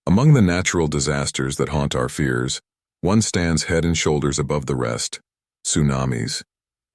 Among the natural disasters that haunt our fears, one stands head and shoulders above the rest: tsunamis.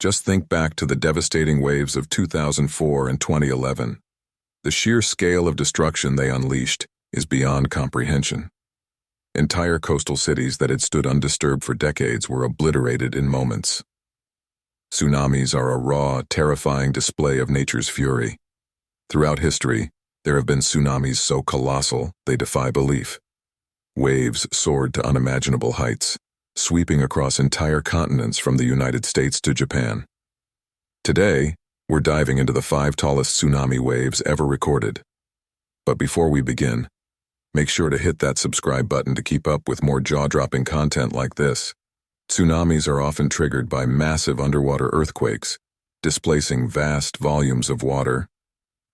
Just think back to the devastating waves of 2004 and 2011. The sheer scale of destruction they unleashed is beyond comprehension. Entire coastal cities that had stood undisturbed for decades were obliterated in moments. Tsunamis are a raw, terrifying display of nature's fury. Throughout history, there have been tsunamis so colossal they defy belief. Waves soared to unimaginable heights, sweeping across entire continents from the United States to Japan. Today, we're diving into the 5 tallest tsunami waves ever recorded. But before we begin, make sure to hit that subscribe button to keep up with more jaw-dropping content like this. Tsunamis are often triggered by massive underwater earthquakes, displacing vast volumes of water.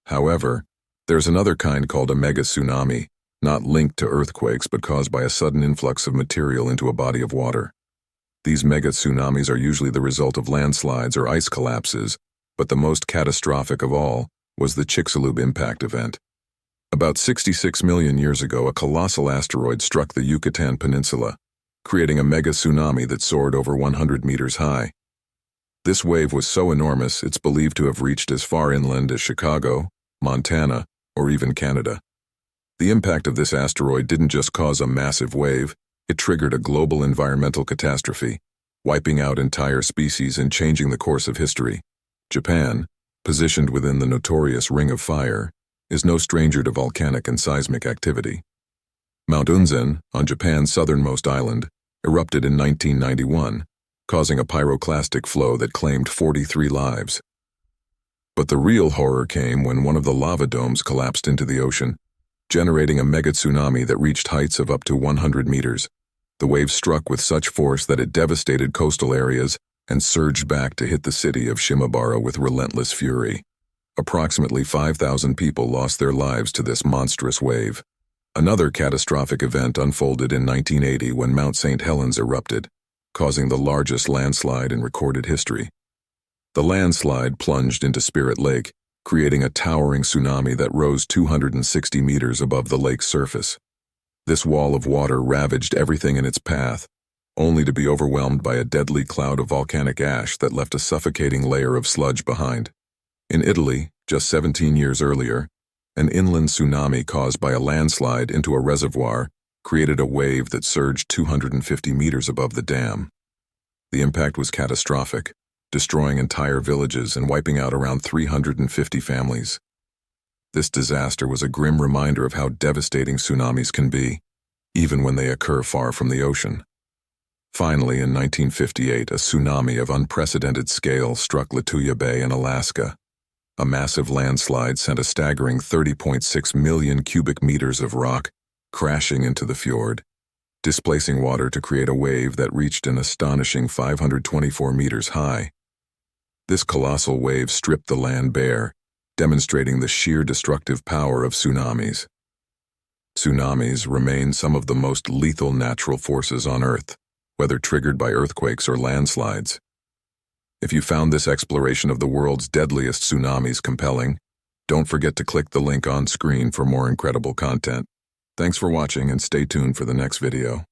However, there's another kind called a mega tsunami, not linked to earthquakes but caused by a sudden influx of material into a body of water. These mega tsunamis are usually the result of landslides or ice collapses, but the most catastrophic of all was the Chicxulub impact event. About 66 million years ago, a colossal asteroid struck the Yucatan Peninsula, creating a mega tsunami that soared over 100 meters high. This wave was so enormous it's believed to have reached as far inland as Chicago, Montana, or even Canada. The impact of this asteroid didn't just cause a massive wave, it triggered a global environmental catastrophe, wiping out entire species and changing the course of history. Japan, positioned within the notorious Ring of Fire, is no stranger to volcanic and seismic activity. Mount Unzen, on Japan's southernmost island, erupted in 1991, causing a pyroclastic flow that claimed 43 lives. But the real horror came when one of the lava domes collapsed into the ocean, generating a mega tsunami that reached heights of up to 100 meters. The wave struck with such force that it devastated coastal areas and surged back to hit the city of Shimabara with relentless fury. Approximately 5,000 people lost their lives to this monstrous wave. Another catastrophic event unfolded in 1980 when Mount St. Helens erupted, causing the largest landslide in recorded history. The landslide plunged into Spirit Lake, creating a towering tsunami that rose 260 meters above the lake's surface. This wall of water ravaged everything in its path, only to be overwhelmed by a deadly cloud of volcanic ash that left a suffocating layer of sludge behind. In Italy, just 17 years earlier, an inland tsunami caused by a landslide into a reservoir created a wave that surged 250 meters above the dam. The impact was catastrophic, destroying entire villages and wiping out around 350 families. This disaster was a grim reminder of how devastating tsunamis can be, even when they occur far from the ocean. Finally, in 1958, a tsunami of unprecedented scale struck Lituya Bay in Alaska. A massive landslide sent a staggering 30.6 million cubic meters of rock crashing into the fjord, displacing water to create a wave that reached an astonishing 524 meters high. This colossal wave stripped the land bare, demonstrating the sheer destructive power of tsunamis. Tsunamis remain some of the most lethal natural forces on Earth, whether triggered by earthquakes or landslides. If you found this exploration of the world's deadliest tsunamis compelling, don't forget to click the link on screen for more incredible content. Thanks for watching and stay tuned for the next video.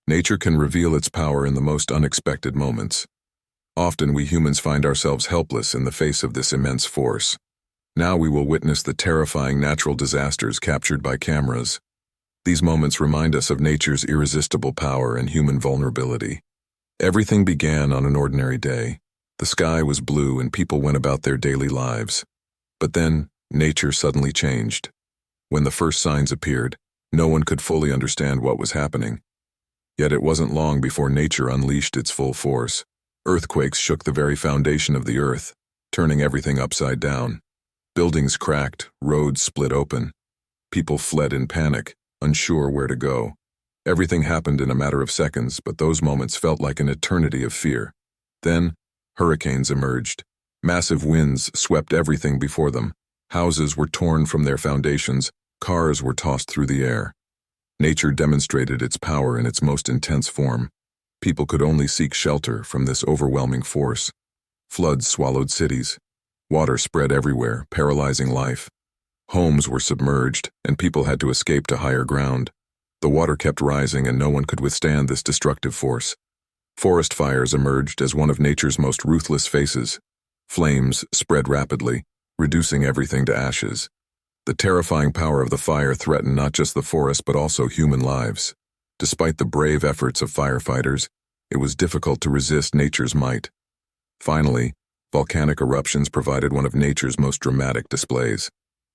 Nature can reveal its power in the most unexpected moments. Often we humans find ourselves helpless in the face of this immense force. Now we will witness the terrifying natural disasters captured by cameras. These moments remind us of nature's irresistible power and human vulnerability. Everything began on an ordinary day. The sky was blue and people went about their daily lives. But then, nature suddenly changed. When the first signs appeared, no one could fully understand what was happening. Yet it wasn't long before nature unleashed its full force. Earthquakes shook the very foundation of the earth, turning everything upside down. Buildings cracked, roads split open. People fled in panic, unsure where to go. Everything happened in a matter of seconds, but those moments felt like an eternity of fear. Then, hurricanes emerged. Massive winds swept everything before them. Houses were torn from their foundations, cars were tossed through the air. Nature demonstrated its power in its most intense form. People could only seek shelter from this overwhelming force. Floods swallowed cities. Water spread everywhere, paralyzing life. Homes were submerged, and people had to escape to higher ground. The water kept rising, and no one could withstand this destructive force. Forest fires emerged as one of nature's most ruthless faces. Flames spread rapidly, reducing everything to ashes. The terrifying power of the fire threatened not just the forest but also human lives. Despite the brave efforts of firefighters, it was difficult to resist nature's might. Finally, volcanic eruptions provided one of nature's most dramatic displays.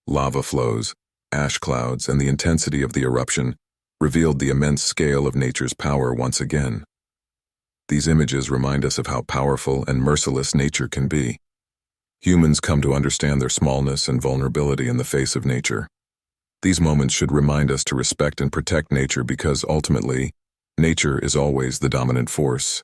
Lava flows, ash clouds, and the intensity of the eruption revealed the immense scale of nature's power once again. These images remind us of how powerful and merciless nature can be. Humans come to understand their smallness and vulnerability in the face of nature. These moments should remind us to respect and protect nature because ultimately, nature is always the dominant force.